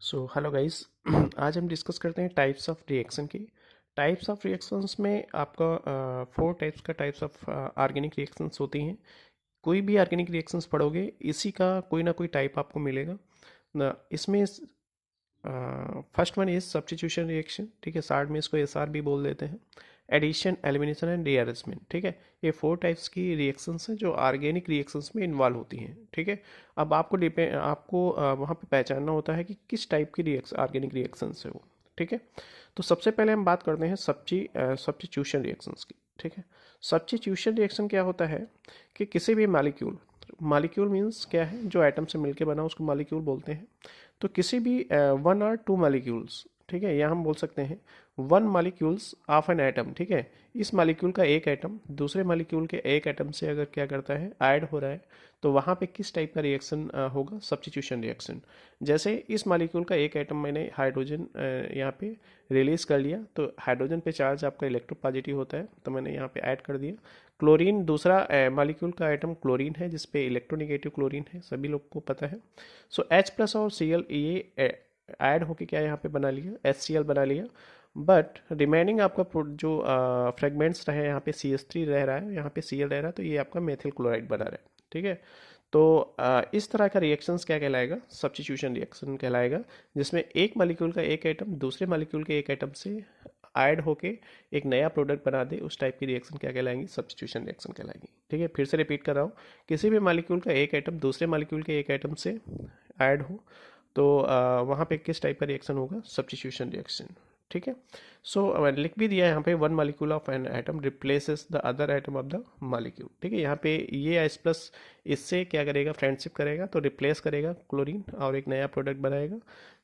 So hello guys. आज हम discuss करते हैं टाइप्स ऑफ रिएक्शन की। टाइप्स ऑफ रिएक्शंस में आपका 4 टाइप्स ऑफ ऑर्गेनिक रिएक्शंस होती हैं। कोई भी ऑर्गेनिक रिएक्शंस पढ़ोगे इसी का कोई ना कोई टाइप आपको मिलेगा ना। इसमें first one is substitution reaction, ठीक है, शार्ट में इसको एसआर भी बोल देते हैं। एडिशन, एलिमिनेशन एंड रीअरेंजमेंट, ठीक है। ये 4 टाइप्स की रिएक्शंस हैं जो ऑर्गेनिक रिएक्शंस में इन्वॉल्व होती हैं, ठीक है। अब आपको वहाँ पे पहचानना होता है कि किस टाइप की रिएक्शन ऑर्गेनिक रिएक्शंस है वो, ठीक है। तो सबसे पहले हम बात करते हैं सब्स्टिट्यूशन रिएक्शंस की, ठीक है। सब्स्टिट्यूशन रिएक्शन क्या होता है कि किसी भी मालिक्यूल, मालिक्यूल मीन्स क्या है, जो एटम से मिलके बना उसको मालिक्यूल बोलते हैं। तो किसी भी 1 और 2 मालिक्यूल्स, ठीक है, या हम बोल सकते हैं 1 मालिक्यूल्स ऑफ एन एटम, ठीक है। इस मालिक्यूल का एक एटम दूसरे मालिक्यूल के एक एटम से अगर क्या करता है, ऐड हो रहा है, तो वहाँ पे किस टाइप का रिएक्शन होगा, सब्स्टिट्यूशन रिएक्शन। जैसे इस मालिक्यूल का एक एटम मैंने हाइड्रोजन यहाँ पे रिलीज कर लिया, तो हाइड्रोजन पे चार्ज आपका इलेक्ट्रोपॉजिटिव होता है, तो मैंने यहाँ पे ऐड कर दिया। क्लोरीन, दूसरा मालिक्यूल का एटम क्लोरीन है जिसपे इलेक्ट्रोनिगेटिव क्लोरीन है, सभी लोग को पता है। सो H प्लस और Cl ये ऐड होके क्या यहाँ पे बना लिया, HCl बना लिया। बट रिमेनिंग आपका जो फ्रेगमेंट्स रहे, यहाँ पे CH3 रह रहा है, यहाँ पे Cl रह रहा है, तो ये आपका मेथिल क्लोराइड बना रहा है, ठीक है। तो इस तरह का रिएक्शंस क्या कहलाएगा, सब्स्टिट्यूशन रिएक्शन कहलाएगा, जिसमें एक मालिक्यूल का एक एटम दूसरे मालिक्यूल के एक एटम से ऐड होके एक नया प्रोडक्ट बना दे, उस टाइप की रिएक्शन क्या कहलाएंगी, सब्स्टिट्यूशन रिएक्शन कहलाएंगी, ठीक है। फिर से रिपीट कर रहा हूँ, किसी भी मालिक्यूल का एक एटम दूसरे मालिक्यूल के एक एटम से ऐड हो, तो वहाँ पे किस टाइप का रिएक्शन होगा, सब्स्टिट्यूशन रिएक्शन, ठीक है। सो लिख भी दिया है यहाँ पे, 1 molecule of an atom replaces the other atom of the molecule, ठीक है। यहाँ पे ये H प्लस इससे क्या करेगा, फ्रेंडशिप करेगा, तो रिप्लेस करेगा क्लोरीन और एक नया प्रोडक्ट बनाएगा,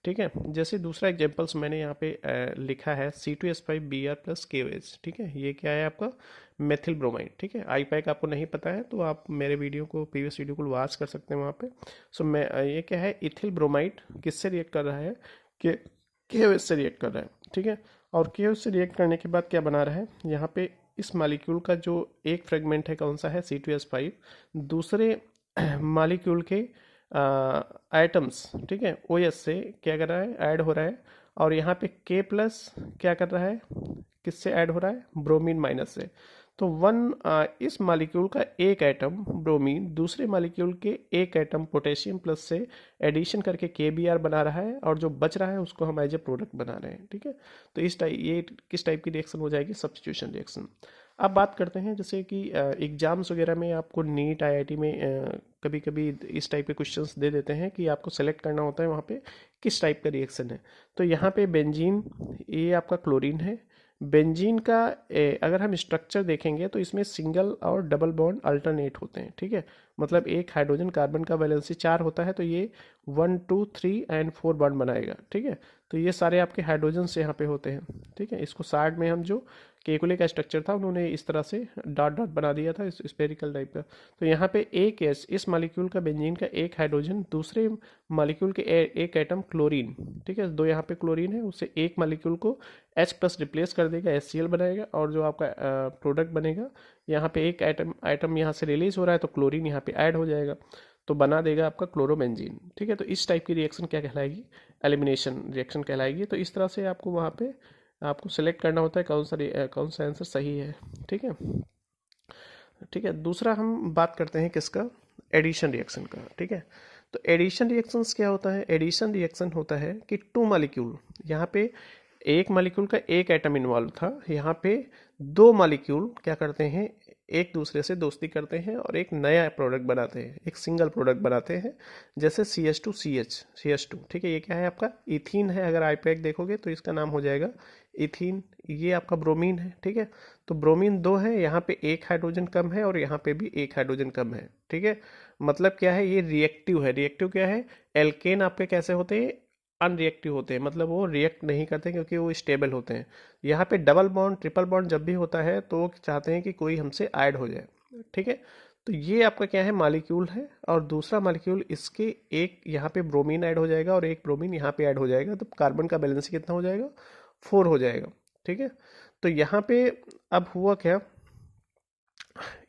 ठीक है। जैसे दूसरा एग्जांपल्स मैंने यहाँ पे लिखा है C2H5Br प्लस KOH, ठीक है। ये क्या है आपका, मेथिल ब्रोमाइड, ठीक है। आई पैक आपको नहीं पता है तो आप मेरे वीडियो को, प्रीवियस वीडियो को वॉच कर सकते हैं वहाँ पे। सो मैं ये क्या है, इथिल ब्रोमाइड किससे रिएक्ट कर रहा है, के KOH से रिएक्ट कर रहा है, ठीक है। और KOH से रिएक्ट करने के बाद क्या बना रहा है, यहाँ पे इस मालिक्यूल का जो एक फ्रेगमेंट है कौन सा है, C2H5, दूसरे मालिक्यूल के एटम्स, ठीक है, OH से क्या कर रहा है, ऐड हो रहा है। और यहाँ पे K प्लस क्या कर रहा है, किससे ऐड हो रहा है, ब्रोमीन माइनस से। तो इस मालिक्यूल का एक एटम ब्रोमीन दूसरे मालिक्यूल के एक एटम पोटेशियम प्लस से एडिशन करके KBr बना रहा है, और जो बच रहा है उसको हम एज ए प्रोडक्ट बना रहे हैं, ठीक है। तो ये किस टाइप की रिएक्शन हो जाएगी, सब्स्टिट्यूशन रिएक्शन। अब बात करते हैं जैसे कि एग्जाम्स वगैरह में आपको नीट IIT में कभी कभी इस टाइप के क्वेश्चंस दे देते हैं कि आपको सेलेक्ट करना होता है वहाँ पे किस टाइप का रिएक्शन है। तो यहाँ पे बेंजीन, ये आपका क्लोरीन है। बेंजीन का अगर हम स्ट्रक्चर देखेंगे तो इसमें सिंगल और डबल बॉन्ड अल्टरनेट होते हैं, ठीक है। मतलब एक हाइड्रोजन कार्बन का वैलेंसी 4 होता है, तो ये 1 2 3 एंड 4 बॉन्ड बनाएगा, ठीक है। तो ये सारे आपके हाइड्रोजन से यहाँ पे होते हैं, ठीक है। इसको साइड में हम जो केकुले का स्ट्रक्चर था उन्होंने इस तरह से डॉट डॉट बना दिया था, इस स्पेरिकल टाइप का। तो यहाँ पे एक एस, इस मालिक्यूल का बेंजीन का एक हाइड्रोजन दूसरे मालिक्यूल के एक एटम क्लोरीन, ठीक है, दो यहाँ पे क्लोरीन है, उससे एक मालिक्यूल को H प्लस रिप्लेस कर देगा, HCl बनाएगा, और जो आपका प्रोडक्ट बनेगा, यहाँ पे एक एटम यहाँ से रिलीज हो रहा है तो क्लोरीन यहाँ पे ऐड हो जाएगा, तो बना देगा आपका क्लोरोबेंजीन, ठीक है। तो इस टाइप की रिएक्शन क्या कहलाएगी, एलिमिनेशन रिएक्शन कहलाएगी। तो इस तरह से आपको वहाँ पे आपको सेलेक्ट करना होता है कौन सा आंसर सही है, ठीक है। ठीक है, दूसरा हम बात करते हैं किसका, एडिशन रिएक्शन का, ठीक है। तो एडिशन रिएक्शंस क्या होता है, एडिशन रिएक्शन होता है कि 2 मालिक्यूल, यहाँ पे एक मालिक्यूल का एक एटम इन्वॉल्व था, यहाँ पे 2 मालिक्यूल क्या करते हैं, एक दूसरे से दोस्ती करते हैं और एक नया प्रोडक्ट बनाते हैं, एक सिंगल प्रोडक्ट बनाते हैं। जैसे CH2 ठीक है, ये क्या है आपका, इथीन है। अगर आईपैक देखोगे तो इसका नाम हो जाएगा इथीन। ये आपका ब्रोमीन है, ठीक है। तो ब्रोमीन 2 है, यहाँ पे एक हाइड्रोजन कम है और यहाँ पे भी एक हाइड्रोजन कम है, ठीक है। मतलब क्या है, ये रिएक्टिव है। रिएक्टिव क्या है, एल्केन आपके कैसे होते हैं, अनरिएक्टिव होते हैं, मतलब वो रिएक्ट नहीं करते क्योंकि वो स्टेबल होते हैं। यहाँ पे डबल बॉन्ड ट्रिपल बॉन्ड जब भी होता है तो वो चाहते हैं कि कोई हमसे ऐड हो जाए, ठीक है। तो ये आपका क्या है, मालिक्यूल है, और दूसरा मालिक्यूल इसके एक यहाँ पे ब्रोमीन ऐड हो जाएगा और एक ब्रोमीन यहाँ पे ऐड हो जाएगा, तो कार्बन का बैलेंस कितना हो जाएगा, 4 हो जाएगा, ठीक है। तो यहाँ पे अब हुआ क्या,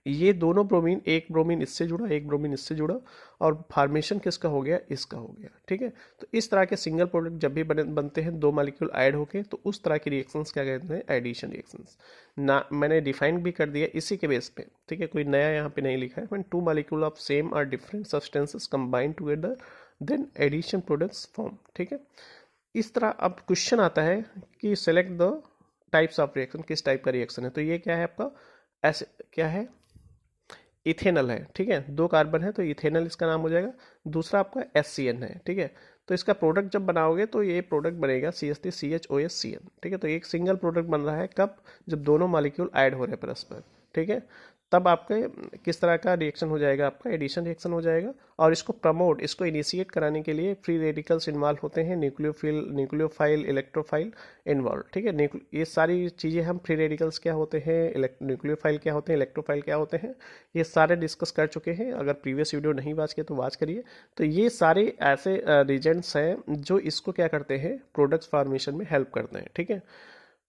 ये दोनों ब्रोमीन, एक ब्रोमीन इससे जुड़ा, एक ब्रोमीन इससे जुड़ा, और फॉर्मेशन किसका हो गया, इसका हो गया। ठीक है, तो इस तरह के सिंगल प्रोडक्ट जब भी बनते हैं, दो मॉलिक्यूल ऐड होके, तो उस तरह की रिएक्शंस क्या कहते हैं, एडिशन रिएक्शंस। ना मैंने डिफाइन भी कर दिया इसी के बेस पे। ठीक है, कोई नया यहाँ पे नहीं लिखा है। When two molecule of same और different substances combine together then addition products form. ठीक है, इस तरह अब क्वेश्चन आता है कि select the types of reaction, किस टाइप का रिएक्शन है। तो ये क्या है आपका, ऐसे क्या है, इथेनल है। ठीक है, दो कार्बन है तो इथेनल इसका नाम हो जाएगा। दूसरा आपका HCN है। ठीक है, तो इसका प्रोडक्ट जब बनाओगे तो ये प्रोडक्ट बनेगा CH3CHOSCN। ठीक है, तो एक सिंगल प्रोडक्ट बन रहा है कब, जब दोनों मॉलिक्यूल ऐड हो रहे हैं परस्पर। ठीक है, तब आपके किस तरह का रिएक्शन हो जाएगा, आपका एडिशन रिएक्शन हो जाएगा। और इसको प्रमोट, इसको इनिशिएट कराने के लिए फ्री रेडिकल्स इन्वॉल्व होते हैं, न्यूक्लियोफाइल, इलेक्ट्रोफाइल इन्वॉल्व। ठीक है, ये सारी चीज़ें हम, फ्री रेडिकल्स क्या होते हैं, न्यूक्लियोफाइल क्या होते हैं, इलेक्ट्रोफाइल क्या होते हैं, ये सारे डिस्कस कर चुके हैं। अगर प्रीवियस वीडियो नहीं वॉच किए तो वॉच करिए। तो ये सारे ऐसे रीजेंट्स हैं जो इसको क्या करते हैं, प्रोडक्ट्स फॉर्मेशन में हेल्प करते हैं। ठीक है,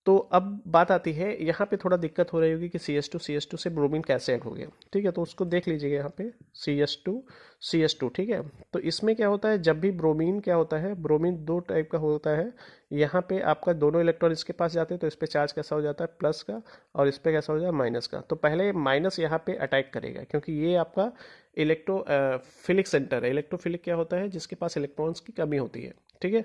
तो अब बात आती है, यहाँ पे थोड़ा दिक्कत हो रही होगी कि CH2 से ब्रोमीन कैसे ऐड हो गया। ठीक है, तो उसको देख लीजिएगा यहाँ पे CH2। ठीक है, तो इसमें क्या होता है, जब भी ब्रोमीन क्या होता है, ब्रोमीन दो टाइप का होता है। यहाँ पे आपका दोनों इलेक्ट्रॉन इसके पास जाते हैं तो इस पे चार्ज कैसा हो जाता है, प्लस का, और इस पे कैसा हो जाएगा, माइनस का। तो पहले माइनस यहाँ पे अटैक करेगा, क्योंकि ये आपका इलेक्ट्रोफिलिक सेंटर है। इलेक्ट्रोफिलिक क्या होता है, जिसके पास इलेक्ट्रॉन्स की कमी होती है। ठीक है,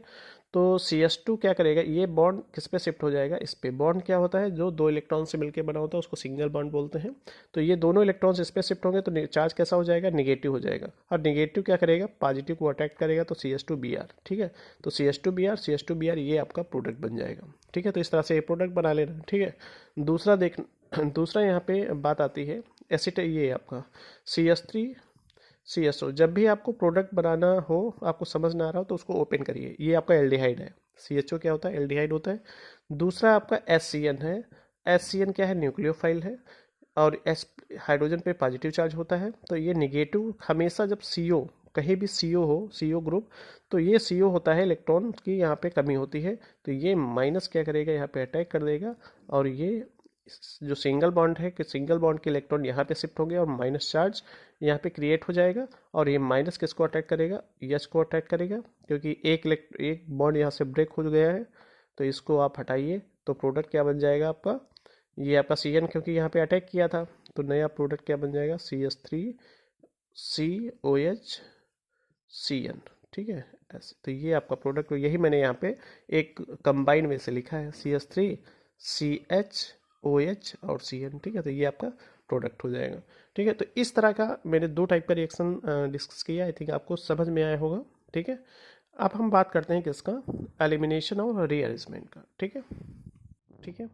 तो CH2 क्या करेगा, ये बॉन्ड किस पे शिफ्ट हो जाएगा, इस पे। बॉन्ड क्या होता है, जो दो इलेक्ट्रॉन से मिलकर बना होता है उसको सिंगल बॉन्ड बोलते हैं। तो ये दोनों इलेक्ट्रॉन्स इस पे शिफ्ट होंगे तो चार्ज कैसा हो जाएगा, निगेटिव हो जाएगा। और निगेटिव क्या करेगा, पॉजिटिव को अटैक करेगा, तो CH2Br। ठीक है, तो CH2Br ये आपका प्रोडक्ट बन जाएगा। ठीक है, तो इस तरह से ये प्रोडक्ट बना लेना। ठीक है, दूसरा यहाँ पे बात आती है एसिड, ये आपका CH3CSO। जब भी आपको प्रोडक्ट बनाना हो, आपको समझ ना आ रहा हो, तो उसको ओपन करिए। ये आपका एल्डिहाइड है। CHO क्या होता है, एल्डिहाइड होता है। दूसरा आपका HCN है। HCN क्या है, न्यूक्लियोफाइल है। और एस हाइड्रोजन पे पॉजिटिव चार्ज होता है। तो ये निगेटिव, हमेशा जब CO, कहीं भी CO हो, CO ग्रुप, तो ये CO होता है, इलेक्ट्रॉन की यहाँ पे कमी होती है। तो ये माइनस क्या करेगा, यहाँ पे अटैक कर देगा, और ये जो सिंगल बॉन्ड है, कि सिंगल बॉन्ड के इलेक्ट्रॉन यहाँ पे शिफ्ट होंगे और माइनस चार्ज यहाँ पे क्रिएट हो जाएगा। और ये माइनस किसको अटैक करेगा, H को अटैक करेगा, क्योंकि एक बॉन्ड यहाँ से ब्रेक हो गया है। तो इसको आप हटाइए, तो प्रोडक्ट क्या बन जाएगा आपका, ये आपका CN, क्योंकि यहाँ पे अटैक किया था। तो नया प्रोडक्ट क्या बन जाएगा, CH3COH CN। ठीक है, ऐसे। तो ये आपका प्रोडक्ट, यही मैंने यहाँ पे एक कंबाइन में से लिखा है, CH3CHOH और CN। ठीक है, तो ये आपका प्रोडक्ट हो जाएगा। ठीक है, तो इस तरह का मैंने दो टाइप का रिएक्शन डिस्कस किया। आई थिंक आपको समझ में आया होगा। ठीक है, अब हम बात करते हैं किसका, एलिमिनेशन और रीअरेंजमेंट का। ठीक है, ठीक है।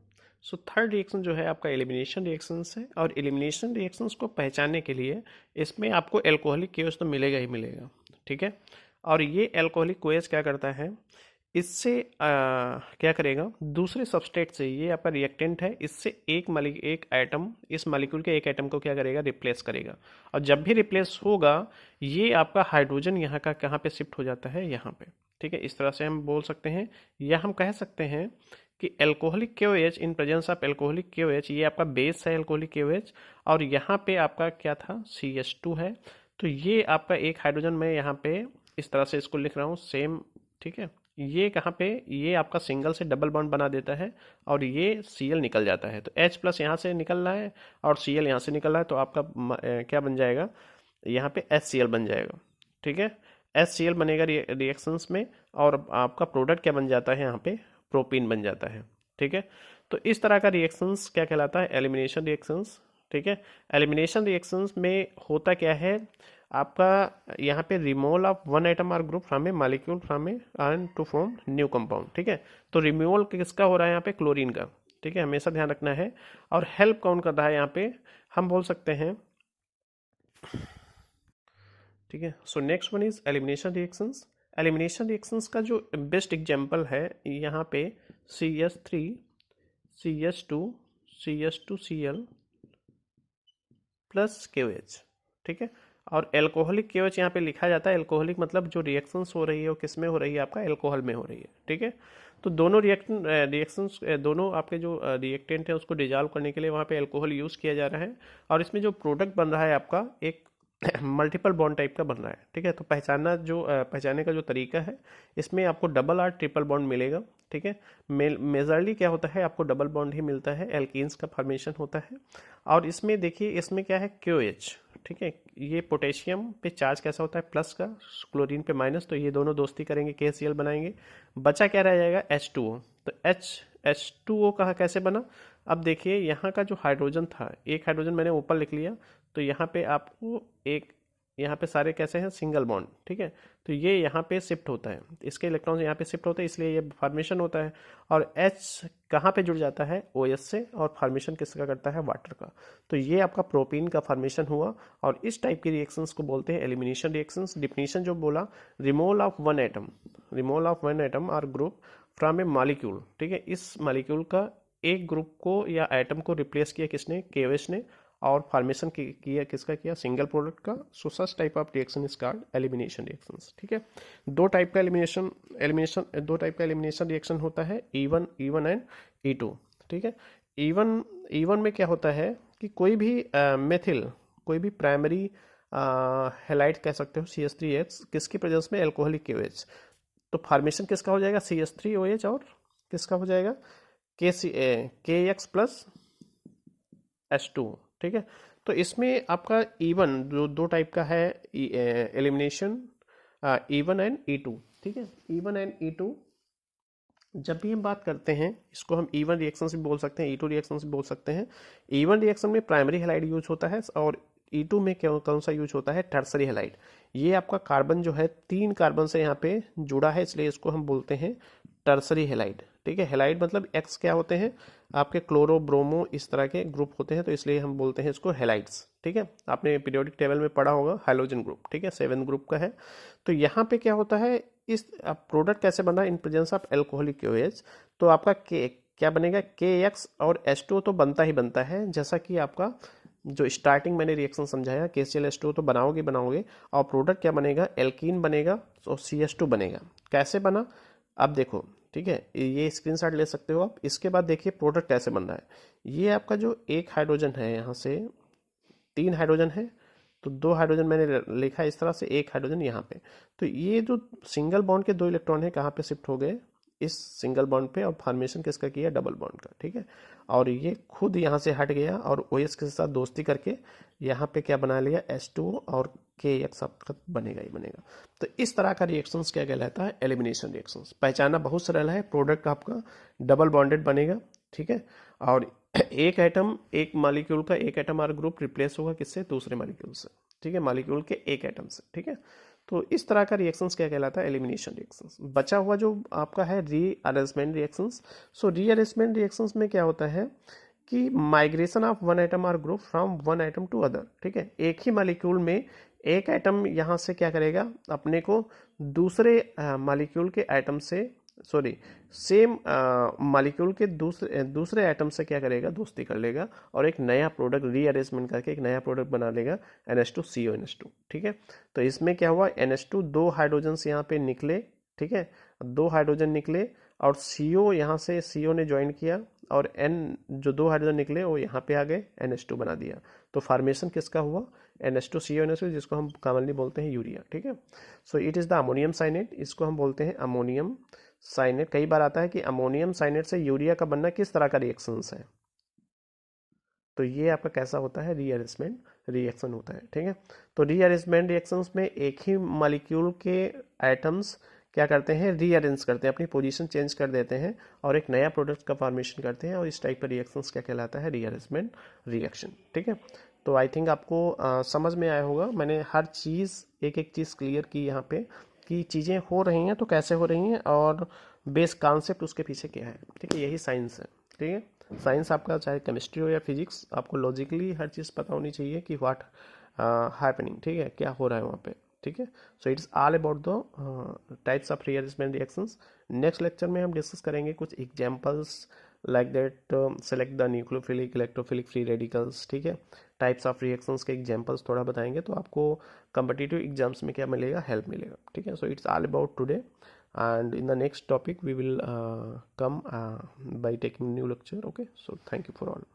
सो थर्ड रिएक्शन जो है आपका एलिमिनेशन रिएक्शंस है। और एलिमिनेशन रिएक्शंस को पहचानने के लिए इसमें आपको एल्कोहलिक केओएच तो मिलेगा ही मिलेगा। ठीक है, और ये एल्कोहलिक कोएच क्या करता है, इससे क्या करेगा, दूसरे सबस्ट्रेट से, ये आपका रिएक्टेंट है, इससे एक एटम, इस मॉलिक्यूल के एक एटम को क्या करेगा, रिप्लेस करेगा। और जब भी रिप्लेस होगा, ये आपका हाइड्रोजन यहाँ का कहाँ पे शिफ्ट हो जाता है, यहाँ पे। ठीक है, इस तरह से हम बोल सकते हैं, या हम कह सकते हैं कि alcoholic KOH in presence of alcoholic KOH, ये आपका बेस है एल्कोहलिक KOH, और यहाँ पे आपका क्या था, CH2 है। तो ये आपका एक हाइड्रोजन, मैं यहाँ पे इस तरह से इसको लिख रहा हूँ, सेम। ठीक है, ये कहाँ पे, ये आपका सिंगल से डबल बॉन्ड बना देता है, और ये Cl निकल जाता है। तो H+ यहाँ से निकल रहा है और Cl यहाँ से निकल रहा है, तो आपका क्या बन जाएगा, यहाँ पे HCl बन जाएगा। ठीक है, HCl बनेगा रिएक्शंस में, और आपका प्रोडक्ट क्या बन जाता है, यहाँ पे प्रोपीन बन जाता है। ठीक है, तो इस तरह का रिएक्शंस क्या कहलाता है, एलिमिनेशन रिएक्शंस। ठीक है, एलिमिनेशन रिएक्शंस में होता क्या है, आपका यहाँ पे removal of one atom or group from a molecule from a ion to form new compound. ठीक है, तो रिमूवल किसका हो रहा है, यहाँ पे क्लोरीन का। ठीक है, हमेशा ध्यान रखना है। और हेल्प कौन कर रहा है, यहाँ पे हम बोल सकते हैं। ठीक है, so next one is elimination reactions. Elimination reactions का जो बेस्ट एग्जांपल है, यहाँ पे CH3 CH2 CH2Cl plus KOH। ठीक है, और एल्कोहलिक केवच यहाँ पे लिखा जाता है। एल्कोहलिक मतलब जो रिएक्शंस हो रही है वो किस में हो रही है, आपका एल्कोहल में हो रही है, ठीक है। तो दोनों रिएक्शंस दोनों आपके जो रिएक्टेंट है उसको डिजॉल्व करने के लिए वहाँ पे एल्कोहल यूज़ किया जा रहा है। और इसमें जो प्रोडक्ट बन रहा है आपका एक मल्टीपल बॉन्ड टाइप का बन रहा है, ठीक है। तो पहचानने का जो तरीका है, इसमें आपको डबल आर ट्रिपल बॉन्ड मिलेगा, ठीक है। मेजरली क्या होता है, आपको डबल बॉन्ड ही मिलता है, एल्कीन्स का फॉर्मेशन होता है। और इसमें देखिए, इसमें क्या है, क्यूएच, ठीक है। ये पोटेशियम पे चार्ज कैसा होता है, प्लस का, क्लोरीन पे माइनस, तो ये दोनों दोस्ती करेंगे, KCl बनाएंगे, बचा क्या रह जाएगा, H2O। तो H2O कहाँ कैसे बना, अब देखिए यहाँ का जो हाइड्रोजन था, एक हाइड्रोजन मैंने ऊपर लिख लिया, तो यहाँ पे आपको एक, यहाँ पे सारे कैसे हैं, सिंगल बॉन्ड, ठीक है। तो ये यहाँ पे शिफ्ट होता है, इसके इलेक्ट्रॉन यहाँ पे शिफ्ट होते हैं, इसलिए ये फॉर्मेशन होता है। और H कहाँ पे जुड़ जाता है, OH से, और फॉर्मेशन किसका करता है, वाटर का। तो ये आपका प्रोपीन का फॉर्मेशन हुआ। और इस टाइप की रिएक्शंस को बोलते हैं एलिमिनेशन रिएक्शंस। डिफिनीशन जो बोला, रिमूवल ऑफ वन एटम और ग्रुप फ्रॉम ए मॉलिक्यूल, ठीक है। इस मॉलिक्यूल का एक ग्रुप को या एटम को रिप्लेस किया किसने, KOH ने, और फॉर्मेशन किया किसका किया, सिंगल प्रोडक्ट का। So such type of reaction is called elimination reactions, ठीक है। दो टाइप का एलिमिनेशन रिएक्शन होता है, E1 एंड E2, ठीक है। E1 में क्या होता है कि कोई भी मेथिल, कोई भी प्राइमरी हेलाइड कह सकते हो, CH3H, किसकी प्रेजेंस में, एल्कोहलिक KOH। तो फॉर्मेशन किसका हो जाएगा, CH3OH, और किसका हो जाएगा, KX प्लस H2, ठीक है। तो इसमें आपका E1 जो दो टाइप का है एलिमिनेशन, E1 एंड E2, ठीक है। E1 एंड E2, जब भी हम बात करते हैं, इसको हम E1 रिएक्शन भी बोल सकते हैं, E2 रिएक्शन भी बोल सकते हैं। E1 रिएक्शन में प्राइमरी हेलाइड यूज होता है, और E2 में कौन सा यूज होता है, टर्सरी हेलाइड। ये आपका कार्बन जो है 3 कार्बन से यहाँ पे जुड़ा है, इसलिए इसको हम बोलते हैं टर्सरी हेलाइड, ठीक है। हेलाइड मतलब एक्स क्या होते हैं, आपके क्लोरो ब्रोमो इस तरह के ग्रुप होते हैं, तो इसलिए हम बोलते हैं इसको हेलाइड्स, ठीक है। आपने पीरियोडिक टेबल में पढ़ा होगा हाइड्रोजन ग्रुप, ठीक है, 7 ग्रुप का है। तो यहाँ पे क्या होता है, इस प्रोडक्ट कैसे बना, in presence of alcoholic KOH। तो आपका क्या बनेगा, KX और H2O तो बनता ही बनता है, जैसा कि आपका जो स्टार्टिंग मैंने रिएक्शन समझाया, KCl H2O तो बनाओगे, और प्रोडक्ट क्या बनेगा, एल्कीन बनेगा और CH2 बनेगा। कैसे बना, अब देखो, ठीक है, ये स्क्रीनशॉट ले सकते हो आप। इसके बाद देखिए प्रोडक्ट कैसे बन रहा है। ये आपका जो एक हाइड्रोजन है, यहाँ से 3 हाइड्रोजन है, तो 2 हाइड्रोजन मैंने लिखा है इस तरह से, एक हाइड्रोजन यहाँ पे। तो ये जो सिंगल बॉन्ड के 2 इलेक्ट्रॉन है, कहाँ पे शिफ्ट हो गए, इस सिंगल बॉन्ड पे, और फॉर्मेशन किसका किया, डबल बॉन्ड का, ठीक है। और ये खुद यहाँ से हट गया और OH के साथ दोस्ती करके यहाँ पे क्या बना लिया, H2O, और KX आपका बनेगा ही बनेगा। तो इस तरह का रिएक्शंस क्या कहलाता है, एलिमिनेशन रिएक्शंस। पहचानना बहुत सरल है, प्रोडक्ट आपका डबल बॉन्डेड बनेगा, ठीक है। और एक मॉलिक्यूल का एक एटम और ग्रुप रिप्लेस होगा किससे, दूसरे मॉलिक्यूल से, ठीक है, मॉलिक्यूल के एक एटम से, ठीक है। तो इस तरह का रिएक्शंस क्या कहलाता है, एलिमिनेशन रिएक्शंस। बचा हुआ जो आपका है rearrangement reactions. So rearrangement reactions में क्या होता है कि माइग्रेशन ऑफ वन एटम और group from one atom to other, ठीक है। एक ही मॉलिक्यूल में एक एटम यहाँ से क्या करेगा, अपने को दूसरे मॉलिक्यूल के एटम से, सॉरी, सेम मॉलिक्यूल के दूसरे एटम से क्या करेगा, दोस्ती कर लेगा, और एक नया प्रोडक्ट रीअरेंजमेंट करके एक नया प्रोडक्ट बना लेगा, NH2CONH2, ठीक है। तो इसमें क्या हुआ, NH2 2 हाइड्रोजन से यहाँ पे निकले, ठीक है, 2 हाइड्रोजन निकले, और CO यहाँ से CO ने ज्वाइन किया, और N जो 2 हाइड्रोजन निकले वो यहाँ पे आ गए, NH2 बना दिया। तो फॉर्मेशन किसका हुआ, NH2CONH2, जिसको हम कॉमनली बोलते हैं यूरिया, ठीक है। So it is the ammonium cyanate, इसको हम बोलते हैं अमोनियम साइनेट। कई बार आता है कि अमोनियम साइनेट से यूरिया का बनना किस तरह का रिएक्शंस है, तो ये आपका कैसा होता है, रीअरेंजमेंट रिएक्शन होता है, ठीक है। तो रीअरेंजमेंट रिएक्शंस में एक ही मॉलिक्यूल के एटम्स क्या करते हैं, रीअरेंज करते हैं, अपनी पोजीशन चेंज कर देते हैं, और एक नया प्रोडक्ट का फॉर्मेशन करते हैं, और इस टाइप का रिएक्शंस क्या कहलाता है, रीअरेंजमेंट रिएक्शन, ठीक है। तो आई थिंक आपको समझ में आया होगा, मैंने हर चीज़ एक एक चीज़ क्लियर की यहाँ पे, कि चीज़ें हो रही हैं तो कैसे हो रही हैं, और बेस कॉन्सेप्ट उसके पीछे क्या है, ठीक है। यही साइंस है, ठीक है। साइंस आपका चाहे केमिस्ट्री हो या फिजिक्स, आपको लॉजिकली हर चीज़ पता होनी चाहिए कि व्हाट हैपनिंग, ठीक है, क्या हो रहा है वहाँ पे, ठीक है। So it's all about the types of rearrangement reactions. Next lecture में हम डिस्कस करेंगे कुछ examples, like that select the nucleophilic electrophilic free radicals, ठीक है। टाइप्स ऑफ रिएक्शंस के एग्जांपल्स थोड़ा बताएंगे तो आपको कम्पिटिटिव एग्जाम्स में क्या मिलेगा, हेल्प मिलेगा, ठीक है। So it's all about today, and in the next topic we will come by taking new lecture. Okay, so thank you for all.